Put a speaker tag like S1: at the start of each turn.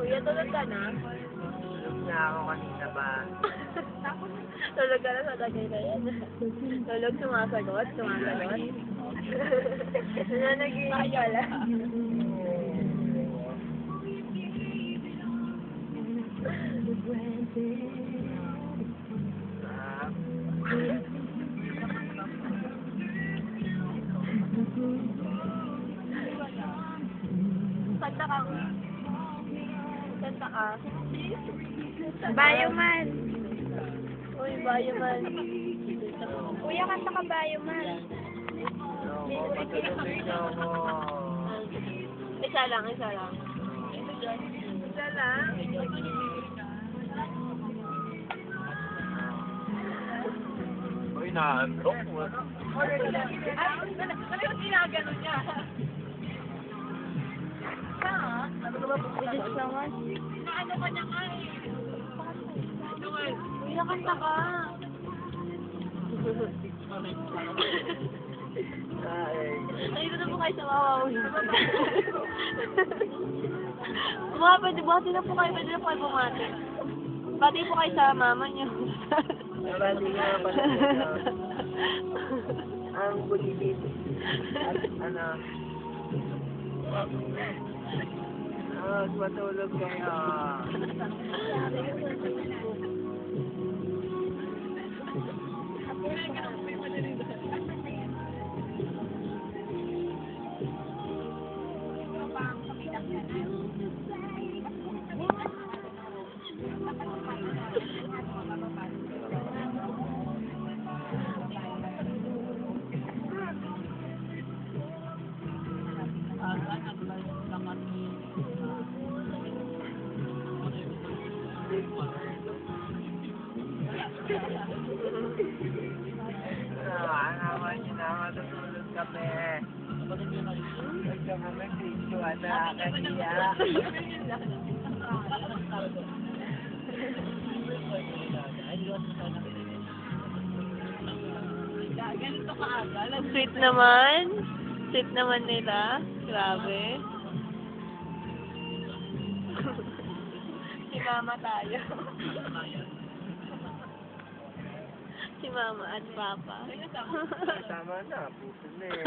S1: Kuya, tulog ka na?
S2: Tulog na ako kanina ba?
S1: Tulog ka na sa tagay na yan. Tulog, sumasagot. Ano nag-iingat ka lang? Kanta ka. Kanta ka.
S3: Bayoman.
S1: Uy, Bayoman.
S3: Kuya, kanta ka Bayoman.
S2: Matulog na ako.
S1: Isa lang. Isa lang.
S2: Uy, naantok.
S1: Ano yung ginagano niya?
S3: Bilis naman.
S1: Ano ka niya nga eh? Kuya, kanta ka. Nandito na po kayo sa Wawaw. Bumati na po kayo. Pwede na po kayo bumati. Bati po kayo sa mama niyo.
S2: Nabati nga pala siya. Ang bulilit. At ano. Matulog kayo. Naman yun na, matutulog kami. Huwag ka mo mag-video, anak, kaniya.
S1: Ganito ka aga. Sweet naman. Sweet naman nila. Grabe. Si mama tayo. Si mama at papa.
S2: Tama na, puso na eh.